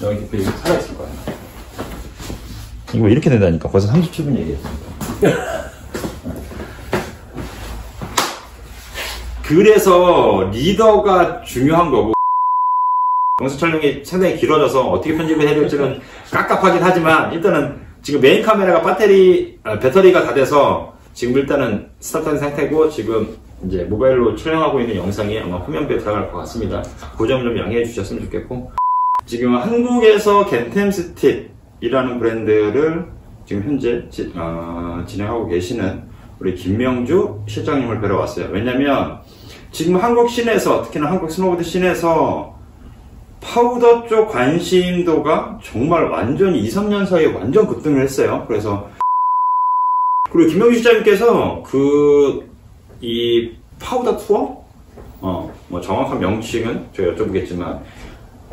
여기 이렇게 살아있을 거야. 이거 이렇게 된다니까. 벌써 37분 얘기했습니다. 그래서 리더가 중요한 거고, 영상 촬영이 상당히 길어져서 어떻게 편집을 해야 될지는 깝깝하긴 하지만, 일단은 지금 메인 카메라가 배터리가 다 돼서 지금 일단은 스타트한 상태고, 지금 이제 모바일로 촬영하고 있는 영상이 아마 화면배에 들어갈 것 같습니다. 그 점 좀 양해해 주셨으면 좋겠고, 지금 한국에서 겐템스틱이라는 브랜드를 지금 현재 진행하고 계시는 우리 김명주 실장님을 뵈러 왔어요. 왜냐면 지금 한국 씬에서, 특히나 한국 스노보드 씬에서 파우더 쪽 관심도가 정말 완전히 2, 3년 사이에 완전 급등을 했어요. 그래서 그리고 김명주 실장님께서 이 파우더 투어? 뭐 정확한 명칭은 제가 여쭤보겠지만,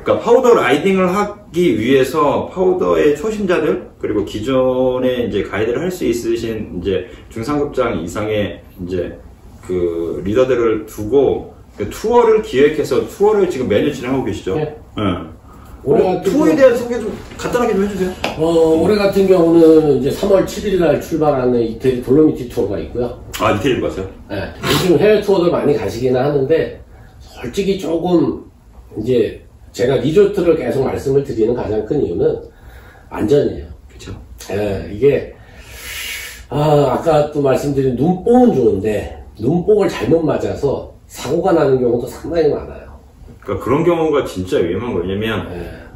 그러니까 파우더 라이딩을 하기 위해서 파우더의 초심자들, 그리고 기존에 이제 가이드를 할 수 있으신 이제 중상급장 이상의 이제 그 리더들을 두고 그 투어를 기획해서 투어를 지금 매년 진행하고 계시죠? 네. 네. 투어에 대한 소개 좀 간단하게 좀 해주세요. 올해 같은 경우는 이제 3월 7일 날 출발하는 이태리 돌로미티 투어가 있고요. 아, 이태리로 갔어요? 네. 요즘 해외 투어도 많이 가시기는 하는데, 솔직히 조금 이제 제가 리조트를 계속 말씀을 드리는 가장 큰 이유는 안전이에요. 그렇죠. 예, 이게 아까 또 말씀드린 눈뽕은 좋은데 눈뽕을 잘못 맞아서 사고가 나는 경우도 상당히 많아요. 그러니까 그런 경우가 진짜 위험한 거예요. 왜냐면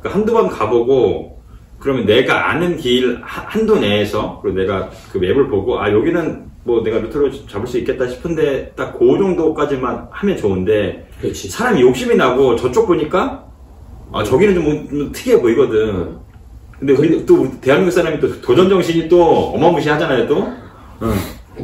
그러니까 한두 번 가보고 그러면 내가 아는 길 한도 내에서, 그리고 내가 그 맵을 보고 여기는 뭐 내가 루트로 잡을 수 있겠다 싶은데 딱 그 정도까지만 하면 좋은데, 그렇지. 사람이 욕심이 나고 저쪽 보니까 저기는 좀 특이해 보이거든. 근데 우리 또 대한민국 사람이 또 도전 정신이 또 어마무시하잖아요, 또.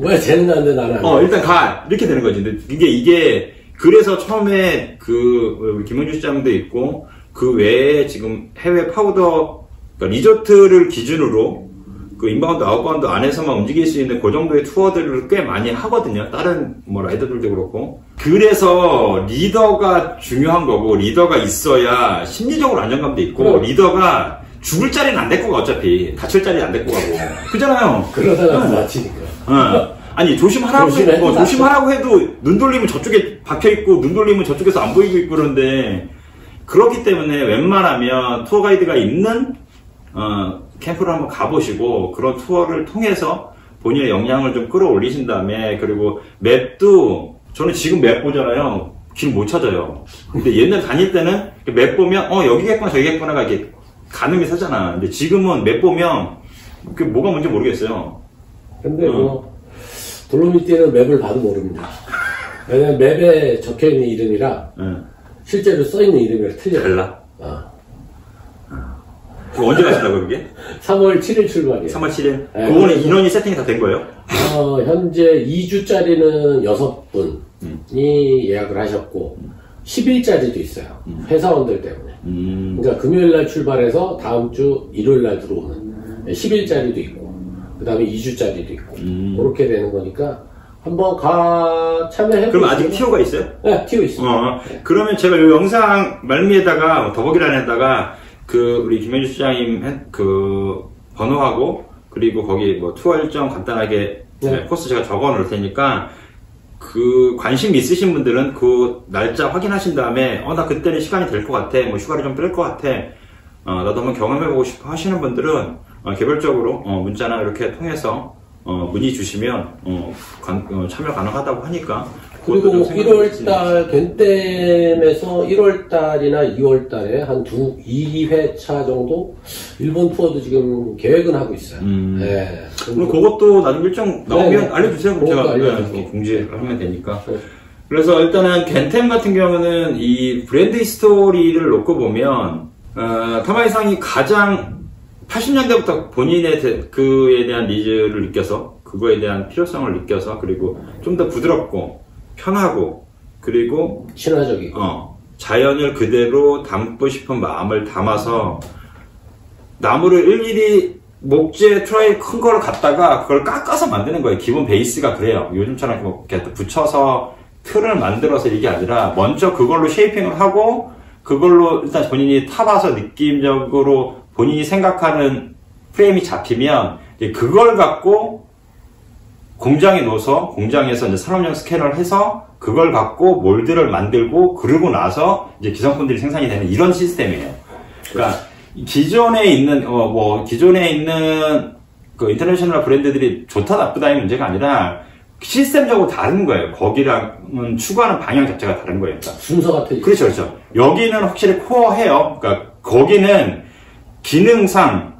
왜 쟤는 나는데 나는 안 돼? 일단 가 이렇게 되는 거지. 근데 이게 그래서 처음에 그 김명주 시장도 있고 그 외에 지금 해외 파우더, 그러니까 리조트를 기준으로 그 인바운드 아웃바운드 안에서만 움직일 수 있는 그 정도의 투어들을 꽤 많이 하거든요. 다른 뭐 라이더들도 그렇고. 그래서 리더가 중요한 거고, 리더가 있어야 심리적으로 안정감도 있고, 리더가 죽을 자리는 안 데리고 가. 어차피 다칠 자리는 안 데리고 가고. 그잖아요. 그러다가 다치니까. 아니 조심하라고 해도 눈 돌리면 저쪽에 박혀있고 눈 돌리면 저쪽에서 안 보이고 있고. 그런데 그렇기 때문에 웬만하면 투어 가이드가 있는 캠프를 한번 가보시고, 그런 투어를 통해서 본인의 역량을 좀 끌어올리신 다음에, 그리고 맵도, 저는 지금 맵 보잖아요. 길 못 찾아요. 근데 옛날 다닐 때는 맵 보면 여기겠구나 저기겠구나가 이렇게 가늠이 서잖아. 근데 지금은 맵 보면 그 뭐가 뭔지 모르겠어요. 근데 돌로미티는 맵을 봐도 모릅니다. 왜냐면 맵에 적혀있는 이름이랑 실제로 써있는 이름이랑 틀려요. 달라? 그거 언제 가신다고요, 그게? 3월 7일 출발이에요. 3월 7일? 네, 그거는 인원이 세팅이 다 된 거예요? 현재 2주짜리는 6분이 예약을 하셨고, 10일짜리도 있어요. 회사원들 때문에. 그러니까 금요일날 출발해서 다음 주 일요일날 들어오는 10일짜리도 있고, 그 다음에 2주짜리도 있고, 그렇게 되는 거니까, 한번 참여해보세요. 그럼 아직 티오가 있어요? 네, 티오 있어요. 그러면 제가 이 영상 말미에다가, 더보기란에다가, 우리 김명주 시장님 그 번호하고, 그리고 거기 뭐 투어 일정 간단하게 코스 제가 적어 놓을 테니까, 그 관심 있으신 분들은 그 날짜 확인하신 다음에 나 그때는 시간이 될 것 같아, 뭐 휴가를 좀 뺄 것 같아, 나도 한번 경험해보고 싶어 하시는 분들은 개별적으로 문자나 이렇게 통해서 문의 주시면 참여 가능하다고 하니까. 그리고 1월달 겐템에서 1월달이나 2월달에 한 2회차 정도 일본 투어도 지금 계획은 하고 있어요. 네. 그럼 그것도 나중에 일정 나오면 네. 알려주세요. 그럼 제가 공지를 하면 되니까. 네. 그래서 일단은 겐템 같은 경우는 이 브랜드 히스토리를 놓고 보면 타마이상이 가장 80년대부터 본인의 그에 대한 니즈를 느껴서, 그거에 대한 필요성을 느껴서, 그리고 좀 더 부드럽고 편하고, 그리고 친화적이고 자연을 그대로 담고 싶은 마음을 담아서 나무를 일일이 목재 트라이 큰 거를 갖다가 그걸 깎아서 만드는 거예요. 기본 베이스가 그래요. 요즘처럼 뭐 이렇게 붙여서 틀을 만들어서 이게 아니라 먼저 그걸로 쉐이핑을 하고 그걸로 일단 본인이 타봐서 느낌적으로 본인이 생각하는 프레임이 잡히면 이제 그걸 갖고 공장에 넣어서 공장에서 이제 산업용 스캐너를 해서 그걸 갖고 몰드를 만들고 그러고 나서 이제 기성품들이 생산이 되는 이런 시스템이에요. 그러니까 기존에 있는 그 인터내셔널 브랜드들이 좋다 나쁘다의 문제가 아니라 시스템적으로 다른 거예요. 거기랑은 추구하는 방향 자체가 다른 거예요. 그러니까 순서가 틀리죠. 그렇죠, 그렇죠. 여기는 확실히 코어해요. 그러니까 거기는 기능성,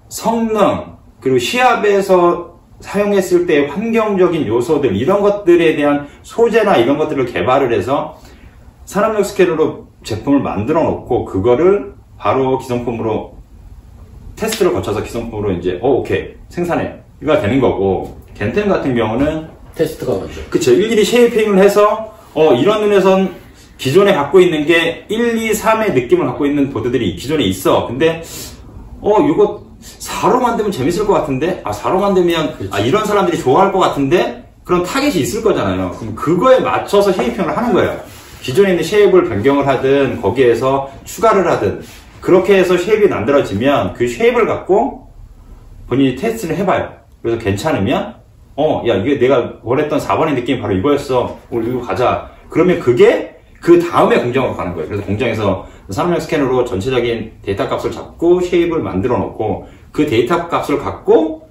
성능, 그리고 시합에서 사용했을 때 환경적인 요소들, 이런 것들에 대한 소재나 이런 것들을 개발을 해서 산업용 스케일로 제품을 만들어 놓고, 그거를 바로 기성품으로 테스트를 거쳐서 기성품으로 이제, 오케이, 생산해. 이거 되는 거고, 겐템 같은 경우는 테스트가 먼저. 그쵸. 일일이 쉐이핑을 해서, 이런 눈에선 기존에 갖고 있는 게 1, 2, 3의 느낌을 갖고 있는 보드들이 기존에 있어. 근데, 이거 4로 만들면 재밌을 것 같은데? 4로 만들면, 이런 사람들이 좋아할 것 같은데? 그런 타겟이 있을 거잖아요. 그럼 그거에 맞춰서 쉐이핑을 하는 거예요. 기존에 있는 쉐입을 변경을 하든, 거기에서 추가를 하든, 그렇게 해서 쉐입이 만들어지면, 그 쉐입을 갖고 본인이 테스트를 해봐요. 그래서 괜찮으면, 야, 이게 내가 원했던 4번의 느낌이 바로 이거였어. 우리 이거 가자. 그러면 그게 그 다음에 공장으로 가는 거예요. 그래서 공장에서 산업용 스캐너로 전체적인 데이터 값을 잡고 쉐입을 만들어 놓고, 그 데이터 값을 갖고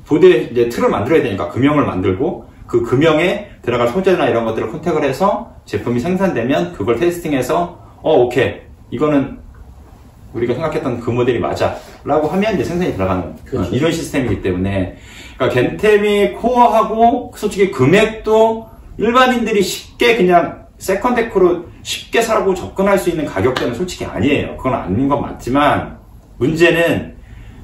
보드에 이제 틀을 만들어야 되니까 금형을 만들고, 그 금형에 들어갈 소재나 이런 것들을 컨택을 해서 제품이 생산되면 그걸 테스팅해서 오케이, 이거는 우리가 생각했던 그 모델이 맞아 라고 하면 이제 생산이 들어가는 그렇죠. 이런 시스템이기 때문에, 그러니까 겐템이 코어하고 솔직히 금액도 일반인들이 쉽게 그냥 세컨데크로 쉽게 사고 접근할 수 있는 가격대는 솔직히 아니에요. 그건 아닌 건 맞지만, 문제는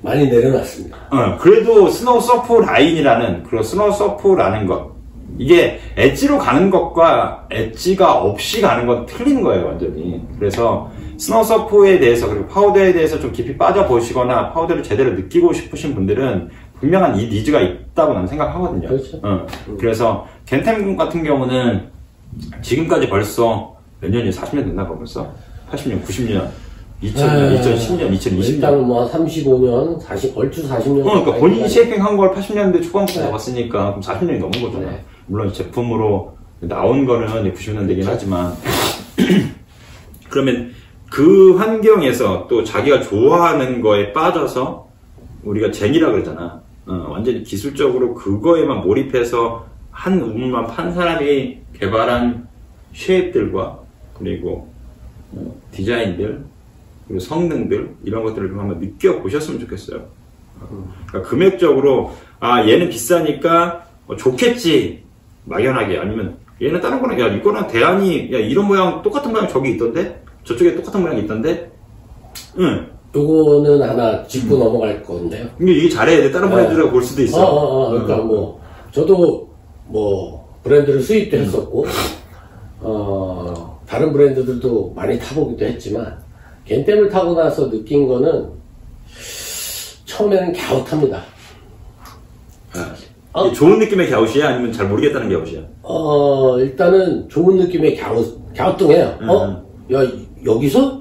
많이 내려놨습니다. 그래도 스노우 서프 라인이라는, 그리고 스노우 서프라는 것, 이게 엣지로 가는 것과 엣지가 없이 가는 건 틀린 거예요, 완전히. 그래서 스노우 서프에 대해서, 그리고 파우더에 대해서 좀 깊이 빠져보시거나 파우더를 제대로 느끼고 싶으신 분들은 분명한 이 니즈가 있다고 나는 생각하거든요. 그렇죠. 그래서 겐템 같은 경우는 지금까지 벌써 몇 년이에요? 40년 됐나봐 벌써? 80년, 90년, 2010년, 2020년. 일단 뭐 35년, 얼추 40년. 그러니까 본인이 쉐이핑 한 걸 80년대 초반부터 나왔으니까 그럼 40년이 넘은 거잖아요. 네. 물론 제품으로 나온 거는 90년대긴 하지만 그러면 그 환경에서 또 자기가 좋아하는 거에 빠져서, 우리가 젠이라 그러잖아. 완전히 기술적으로 그거에만 몰입해서 한 우물만 판 사람이 개발한 쉐입들과 그리고 디자인들, 그리고 성능들, 이런 것들을 좀 한번 느껴보셨으면 좋겠어요. 그러니까 금액적으로 얘는 비싸니까 좋겠지 막연하게, 아니면 얘는 다른 거나, 야 이거랑 대안이, 야 이런 모양 똑같은 모양 저기 있던데, 저쪽에 똑같은 모양이 있던데, 요거는 하나 짚고 넘어갈 건데요. 근데 이게 잘해야 돼. 다른 브랜드라고 볼 수도 있어. 그러니까 뭐 저도 뭐 브랜드를 수입도 했었고, 다른 브랜드들도 많이 타보기도 했지만, 겐템을 타고 나서 느낀 거는 처음에는 갸웃합니다. 좋은 느낌의 갸웃이야? 아니면 잘 모르겠다는 갸웃이야? 일단은 좋은 느낌의 갸우뚱해요. 야, 여기서?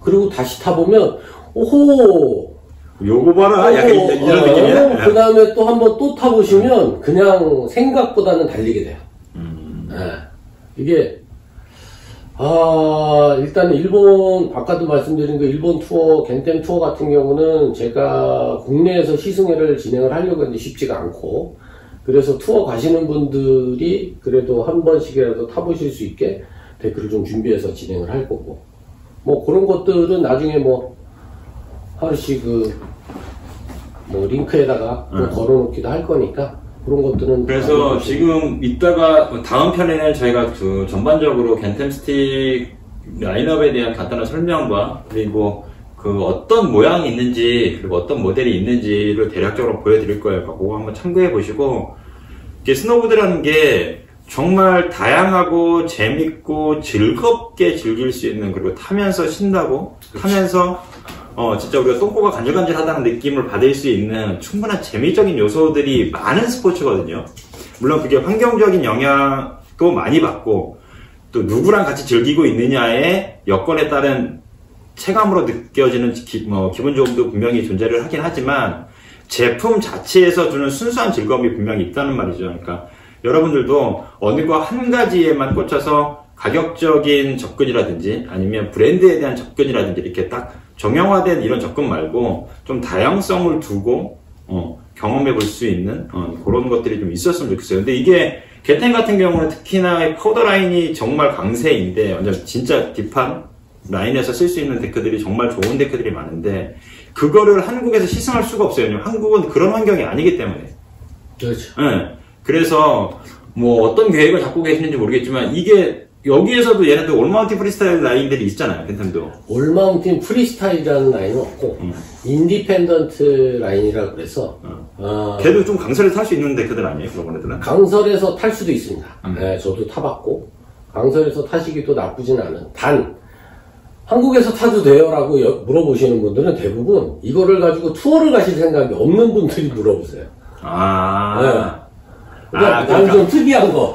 그리고 다시 타보면, 오호! 요거 봐라! 약간 이런 느낌이야? 그 다음에 또 한번 또 타보시면, 그냥 생각보다는 달리게 돼요. 이게, 일단 일본, 아까도 말씀드린 그 일본 투어, 겐템 투어 같은 경우는 제가 국내에서 시승회를 진행을 하려고 했는데 쉽지가 않고, 그래서 투어 가시는 분들이 그래도 한 번씩이라도 타보실 수 있게 댓글을 좀 준비해서 진행을 할 거고, 뭐 그런 것들은 나중에 뭐 하루씩 링크에다가 또 걸어놓기도 할 거니까, 그런 것들은. 그래서 지금 이따가 다음 편에는 저희가 그 전반적으로 겐템 스틱 라인업에 대한 간단한 설명과, 그리고 그 어떤 모양이 있는지, 그리고 어떤 모델이 있는지를 대략적으로 보여드릴 거예요. 그거 한번 참고해 보시고, 이게 스노보드라는 게 정말 다양하고 재밌고 즐겁게 즐길 수 있는, 그리고 타면서 신나고, 타면서 진짜 우리가 똥꼬가 간질간질하다는 느낌을 받을 수 있는 충분한 재미적인 요소들이 많은 스포츠거든요. 물론 그게 환경적인 영향도 많이 받고, 또 누구랑 같이 즐기고 있느냐의 여건에 따른 체감으로 느껴지는 기분 좋음도 분명히 존재를 하긴 하지만 제품 자체에서 주는 순수한 즐거움이 분명히 있다는 말이죠. 그러니까 여러분들도 어느 거 한 가지에만 꽂혀서 가격적인 접근이라든지 아니면 브랜드에 대한 접근이라든지 이렇게 딱 정형화된 이런 접근 말고 좀 다양성을 두고 경험해 볼 수 있는 그런 것들이 좀 있었으면 좋겠어요. 근데 이게 겟템 같은 경우는 특히나 파우더 라인이 정말 강세인데 완전 진짜 딥한 라인에서 쓸 수 있는 데크들이 정말 좋은 데크들이 많은데 그거를 한국에서 시승할 수가 없어요. 왜냐면 한국은 그런 환경이 아니기 때문에. 그렇죠. 네. 그래서 뭐 어떤 계획을 갖고 계시는지 모르겠지만 이게 여기에서도 얘네들 올마운틴 프리스타일 라인들이 있잖아요. 겟템도. 올마운틴 프리스타일이라는 라인은 없고 인디펜던트 라인이라고 그래서 걔도 좀 강설에서 탈 수 있는 데크들 아니에요? 그런 애들은? 강설에서 탈 수도 있습니다. 네, 저도 타봤고 강설에서 타시기도 나쁘진 않은 단 한국에서 타도 돼요? 라고 물어보시는 분들은 대부분 이거를 가지고 투어를 가실 생각이 없는 분들이 물어보세요. 아. 네. 그러니까 나는 좀 특이한 거.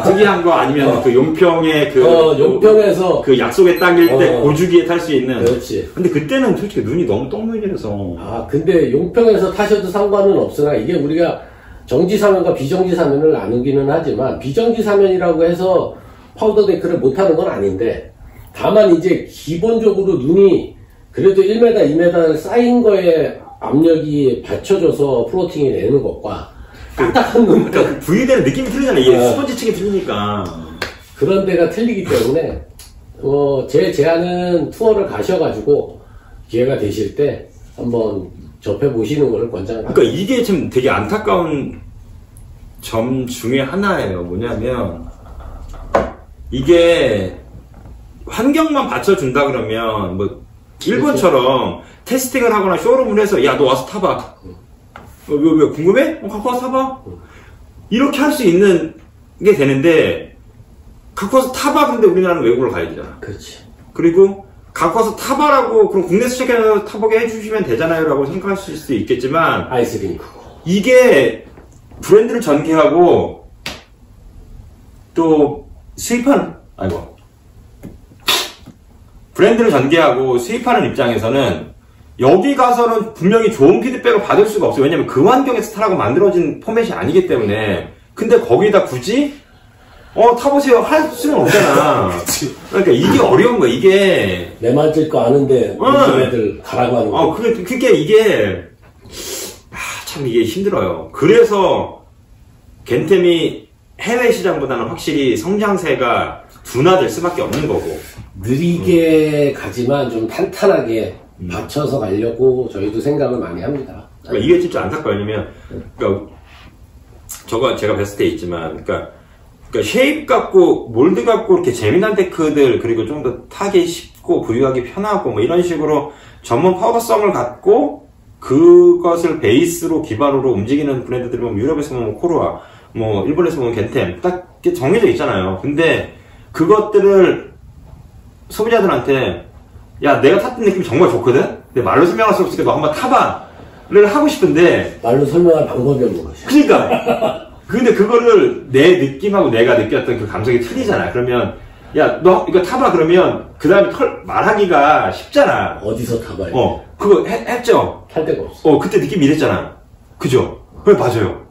특이한 거 아니면 그 용평에 용평에서 그 약속에 딱일 때 고주기에 탈 수 있는. 그렇지. 근데 그때는 솔직히 눈이 너무 똥눈이라서. 근데 용평에서 타셔도 상관은 없으나 이게 우리가 정지 사면과 비정지 사면을 나누기는 하지만 비정지 사면이라고 해서 파우더 데크를 못 하는 건 아닌데 다만 이제 기본적으로 눈이 그래도 1m, 2m 쌓인 거에 압력이 받쳐줘서 플로팅이 되는 것과 딱딱한 놈. 그러니까 분리되는 느낌이 틀리잖아요. 이게 스펀지층이 틀리니까. 그런 데가 틀리기 때문에, 제 제안은 투어를 가셔가지고 기회가 되실 때 한번 접해보시는 거를 권장합니다. 그러니까 이게 좀 되게 안타까운 점 중에 하나예요. 뭐냐면, 이게 환경만 받쳐준다 그러면, 뭐, 일본처럼 테스팅을 하거나 쇼룸을 해서, 야, 너 와서 타봐. 왜 궁금해? 갖고 와서 타봐. 이렇게 할 수 있는 게 되는데 갖고 와서 타봐. 근데 우리나라는 외국으로 가야 되잖아. 그렇지. 그리고 갖고 와서 타봐라고 그럼 국내 수출해서 타보게 해주시면 되잖아요 라고 생각하실 수도 있겠지만 아이스링크 이게 브랜드를 전개하고 또 수입하는 브랜드를 전개하고 수입하는 입장에서는 여기 가서는 분명히 좋은 피드백을 받을 수가 없어요. 왜냐면 그 환경에서 타라고 만들어진 포맷이 아니기 때문에. 근데 거기다 굳이 타보세요 할 수는 없잖아. 그러니까 이게 어려운 거야. 이게 내 맞을 거 아는데 요즘 애들 가라고 하는 거. 그게 이게 참 이게 힘들어요. 그래서 겐템이 해외 시장보다는 확실히 성장세가 둔화될 수밖에 없는 거고. 느리게 가지만 좀 탄탄하게 받쳐서 가려고 저희도 생각을 많이 합니다. 그러니까 이게 진짜 안타까워요. 왜냐면, 제가 뵀을 때 있지만, 그러니까 쉐입 갖고, 몰드 갖고, 이렇게 재미난 데크들, 그리고 좀 더 타기 쉽고, 부유하기 편하고, 뭐 이런 식으로 전문 파우더성을 갖고, 그것을 베이스로, 기반으로 움직이는 브랜드들이 보면, 유럽에서 보면 코르아, 뭐, 일본에서 보면 겐템, 딱 정해져 있잖아요. 근데, 그것들을 소비자들한테, 야, 내가 탔던 느낌이 정말 좋거든? 근데 말로 설명할 수 없으니까 너 한번 타봐.를 하고 싶은데. 말로 설명할 방법이 없는 거지. 그러니까. 근데 그거를 내 느낌하고 내가 느꼈던 그 감성이 틀리잖아. 그러면, 야, 너 이거 타봐. 그러면, 그 다음에 말하기가 쉽잖아. 어디서 타봐야 그거 했죠? 탈 데가 없어. 그때 느낌이 이랬잖아. 그죠? 그래, 맞아요.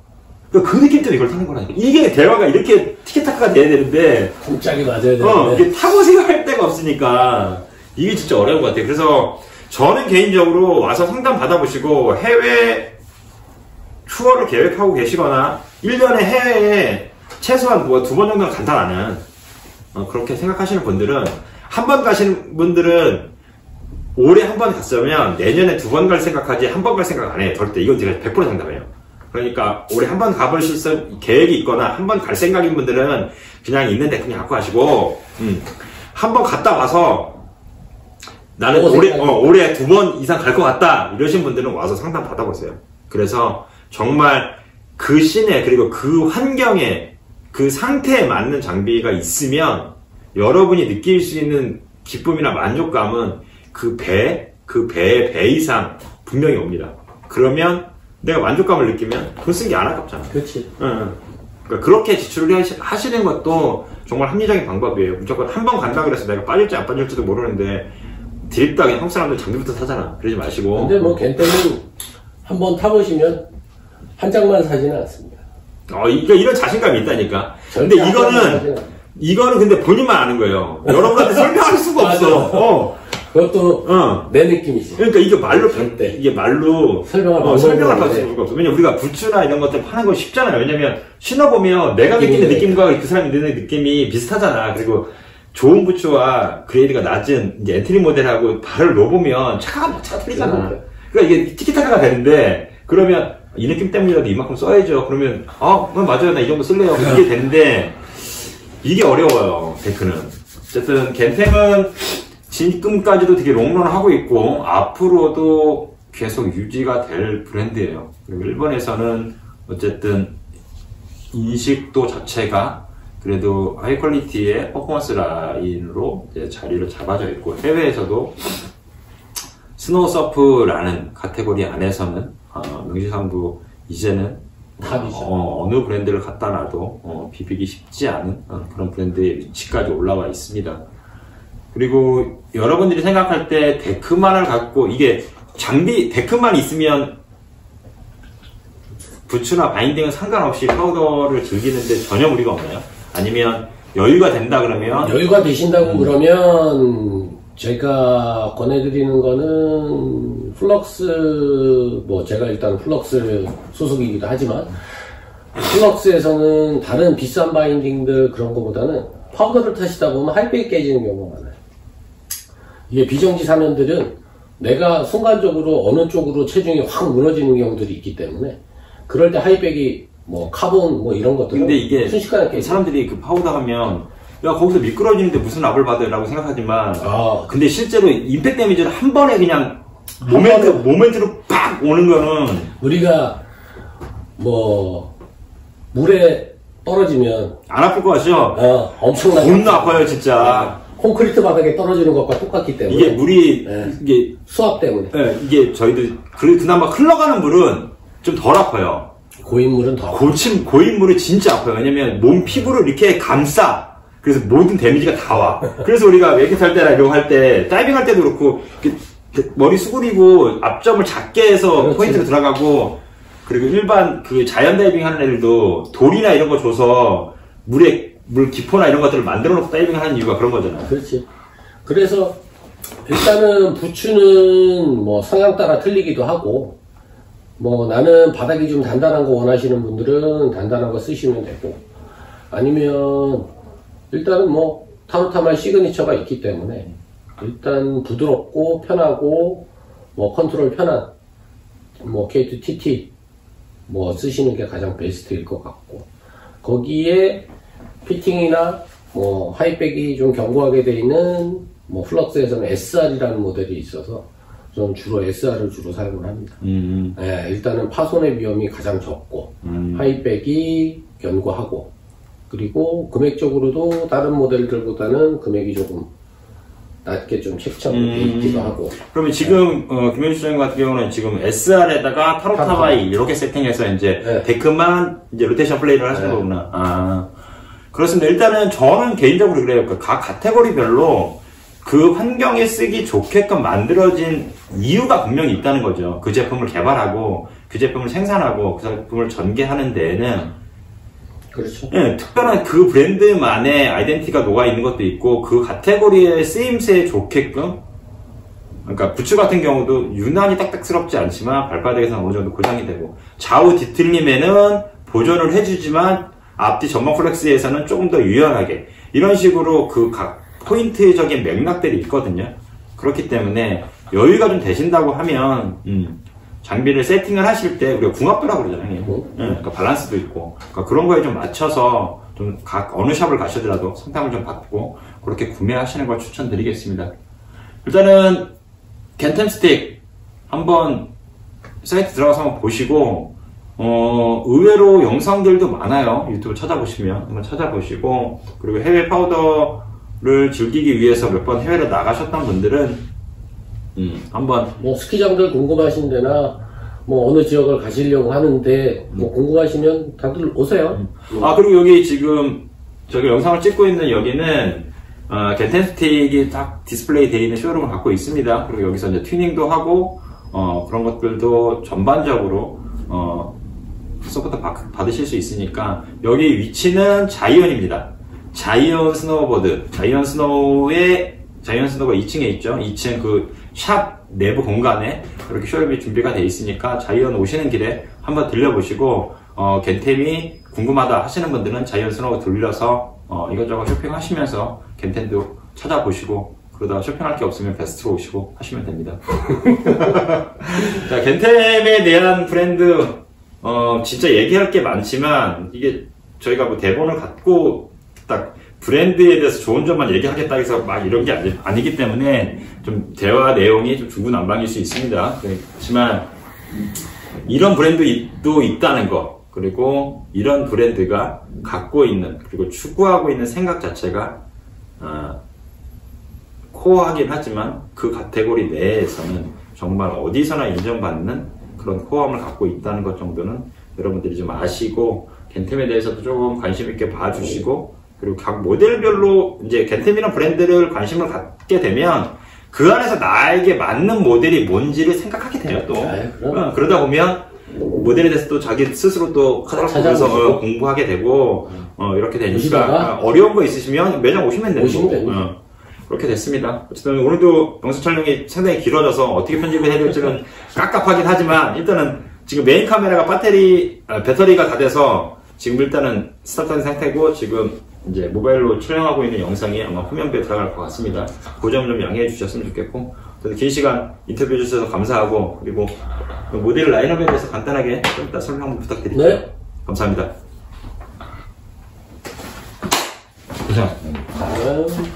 그 느낌 때문에 이걸 타는 거라니까. 이게 대화가 이렇게 티켓타카가 돼야 되는데. 쿵짝이 맞아야 되는데. 이게 타보세요 할 데가 없으니까. 이게 진짜 어려운 것 같아요. 그래서 저는 개인적으로 와서 상담 받아보시고 해외 투어를 계획하고 계시거나 1년에 해외에 최소한 2번 정도는 간단하는 그렇게 생각하시는 분들은 한 번 가시는 분들은 올해 한 번 갔으면 내년에 2번 갈 생각하지 한 번 갈 생각 안 해요. 절대. 이건 제가 100% 장담해요. 그러니까 올해 한 번 가보실 계획이 있거나 한 번 갈 생각인 분들은 그냥 있는데 그냥 갖고 가시고 한 번 갔다 와서 나는 올해 2번 이상 갈 것 같다 이러신 분들은 와서 상담 받아보세요. 그래서 정말 그 시내 그리고 그 환경에 그 상태에 맞는 장비가 있으면 여러분이 느낄 수 있는 기쁨이나 만족감은 그 배 이상 분명히 옵니다. 그러면 내가 만족감을 느끼면 돈 쓴 게 안 아깝잖아. 그렇지. 응. 그러니까 그렇게 지출을 하시는 것도 정말 합리적인 방법이에요. 무조건 한 번 간다 그래서 내가 빠질지 안 빠질지도 모르는데 드립다 그냥 한국 사람들 장비부터 사잖아. 그러지 마시고. 근데 뭐 겐템은 한 번 타보시면 한 장만 사지는 않습니다. 그러니까 이런 자신감이 있다니까. 근데 이거는 근데 본인만 아는 거예요. 여러분한테 설명할 수가 없어. 그것도 내 느낌이지. 그러니까 이게 말로 설명할 수가 없어. 왜냐면 우리가 부츠나 이런 것들 파는 건 쉽잖아요. 왜냐면 신어보면 내가 느끼는 느낌과 그 사람이 느끼는 느낌이 비슷하잖아. 그리고 좋은 부츠와 그레이드가 낮은 이제 엔트리 모델하고 발을 놓으면 차가 틀리잖아. 그러니까 이게 티키타카가 되는데 그러면 이 느낌 때문이라도 이만큼 써야죠. 그러면 맞아요. 나 이 정도 쓸래요. 이게 되는데 이게 어려워요. 데크는. 어쨌든 겐템은 지금까지도 되게 롱런을 하고 있고 앞으로도 계속 유지가 될 브랜드예요. 그리고 일본에서는 어쨌든 인식도 자체가 그래도 하이 퀄리티의 퍼포먼스 라인으로 이제 자리를 잡아져 있고 해외에서도 스노우 서프라는 카테고리 안에서는 명지상부 이제는 어느 브랜드를 갖다 놔도 비비기 쉽지 않은 그런 브랜드의 위치까지 올라와 있습니다. 그리고 여러분들이 생각할 때 데크만을 갖고 이게 데크만 있으면 부츠나 바인딩은 상관없이 파우더를 즐기는데 전혀 무리가 없나요? 아니면 여유가 된다 그러면? 여유가 되신다고 그러면 제가 권해드리는 거는 플럭스, 제가 일단 플럭스 소속이기도 하지만 플럭스에서는 다른 비싼 바인딩들 그런 거보다는 파우더를 타시다 보면 하이백이 깨지는 경우가 많아요. 이게 비정지 사면들은 내가 순간적으로 어느 쪽으로 체중이 확 무너지는 경우들이 있기 때문에 그럴 때 하이백이 카본 이런 것들은 근데 이게 순식간에 깨지죠. 사람들이 그 파우더 하면 야 거기서 미끄러지는데 무슨 압을 받아라고 생각하지만 근데 실제로 임팩트 데미지를 한 번에 그냥 모멘트로 팍 오는 거는 우리가 물에 떨어지면 안 아플 것 같죠? 엄청나게 겁나 아파요 진짜. 콘크리트 바닥에 떨어지는 것과 똑같기 때문에 이게 물이 이게 수압 때문에 이게 저희도 그나마 흘러가는 물은 좀 덜 아파요. 고인물은 더 고인물은 진짜 아파요. 왜냐면 몸 피부를 이렇게 감싸. 그래서 모든 데미지가 다 와. 그래서 우리가 웨이트 할 때나 이런 할 때 다이빙 할 때도 그렇고 머리 수그리고 앞점을 작게 해서 그렇지. 포인트로 들어가고 그리고 일반 그 자연 다이빙 하는 애들도 돌이나 이런 거 줘서 물 기포나 이런 것들을 만들어 놓고 다이빙 하는 이유가 그런 거잖아요. 그렇지. 그래서 일단은 부츠는 성향 따라 틀리기도 하고 나는 바닥이 좀 단단한 거 원하시는 분들은 단단한 거 쓰시면 되고 아니면 일단은 타로타말 시그니처가 있기 때문에 일단 부드럽고 편하고 컨트롤 편한 K2 TT 쓰시는 게 가장 베스트일 것 같고 거기에 피팅이나 하이백이 좀 견고하게 돼 있는 플럭스에서는 SR이라는 모델이 있어서 저는 주로 SR을 주로 사용을 합니다. 일단은 파손의 위험이 가장 적고 하이백이 견고하고 그리고 금액적으로도 다른 모델들보다는 금액이 조금 낮게 좀 책정돼 있기도 하고. 그러면 지금 김현주 소장님 같은 경우는 지금 SR에다가 타로타바이 이렇게 세팅해서 이제 데크만 이제 로테이션 플레이를 하시는 거구나. 그렇습니다. 일단은 저는 개인적으로 그래요. 각 카테고리별로 그 환경에 쓰기 좋게끔 만들어진 이유가 분명히 있다는 거죠. 그 제품을 개발하고 그 제품을 생산하고 그 제품을 전개하는 데에는 그렇죠. 네, 특별한 그 브랜드만의 아이덴티티가 녹아 있는 것도 있고 그 카테고리의 쓰임새에 좋게끔 그러니까 부츠 같은 경우도 유난히 딱딱스럽지 않지만 발바닥에서는 어느 정도 고정이 되고 좌우 뒤틀림에는 보존을 해주지만 앞뒤 전방 플렉스에서는 조금 더 유연하게 이런 식으로 그 각 포인트적인 맥락들이 있거든요. 그렇기 때문에 여유가 좀 되신다고 하면 장비를 세팅을 하실 때 우리가 궁합도라고 그러잖아요. 그러니까 밸런스도 있고 그러니까 그런 거에 좀 맞춰서 좀 각 어느 샵을 가시더라도 상담을 좀 받고 그렇게 구매하시는 걸 추천드리겠습니다. 일단은 겐템 스틱 한번 사이트 들어가서 한번 보시고 의외로 영상들도 많아요. 유튜브 찾아보시면 한번 찾아보시고 그리고 해외 파우더를 즐기기 위해서 몇 번 해외로 나가셨던 분들은 한번 스키장들 궁금하신 데나 뭐 어느 지역을 가시려고 하는데 뭐 궁금하시면 다들 오세요. 아, 그리고 여기 지금 저기 영상을 찍고 있는 여기는 겐텐스틱이 딱 디스플레이 되어 있는 쇼룸을 갖고 있습니다. 그리고 여기서 이제 튜닝도 하고 그런 것들도 전반적으로 서포트 받으실 수 있으니까. 여기 위치는 자이언입니다. 자이언 스노우보드, 자이언 스노우가 2층에 있죠. 2층 그 샵 내부 공간에 그렇게 쇼룸이 준비가 되어 있으니까 자이언 오시는 길에 한번 들려보시고 겐템이 궁금하다 하시는 분들은 자이언 스노우 들려서 이것저것 쇼핑하시면서 겐템도 찾아보시고, 그러다가 쇼핑할 게 없으면 베스트로 오시고 하시면 됩니다. 자, 겐템에 대한 브랜드 진짜 얘기할 게 많지만, 이게 저희가 뭐 대본을 갖고 딱 브랜드에 대해서 좋은 점만 얘기하겠다 해서 막 이런 게 아니기 때문에 좀 대화 내용이 좀 중구난방일 수 있습니다. 그렇지만 이런 브랜드도 있다는 거, 그리고 이런 브랜드가 갖고 있는, 그리고 추구하고 있는 생각 자체가 코어하긴 하지만 그 카테고리 내에서는 정말 어디서나 인정받는 그런 코어함을 갖고 있다는 것 정도는 여러분들이 좀 아시고, 겐템에 대해서도 조금 관심 있게 봐주시고, 그리고 각 모델별로 이제 겐템이라는 브랜드를 관심을 갖게 되면 그 안에서 나에게 맞는 모델이 뭔지를 생각하게 돼요, 또. 그러다 보면 모델에 대해서 또 자기 스스로 또 찾아보면서 공부하게 되고 이렇게 되니까 어려운 거 있으시면 매장 오시면 되는 거고. 그렇게 됐습니다. 어쨌든 오늘도 영상 촬영이 상당히 길어져서 어떻게 편집을 해야 될지는 깝깝하긴 하지만, 일단은 지금 메인 카메라가 배터리가 다 돼서 지금 일단은 스타트한 상태고, 지금 이제 모바일로 촬영하고 있는 영상이 아마 화면부에 들어갈 것 같습니다. 그 점 좀 양해해 주셨으면 좋겠고, 긴 시간 인터뷰해 주셔서 감사하고, 그리고 모델 라인업에 대해서 간단하게 좀 이따 설명 한번 부탁드릴게요. 네. 감사합니다. 고생하셨습니다.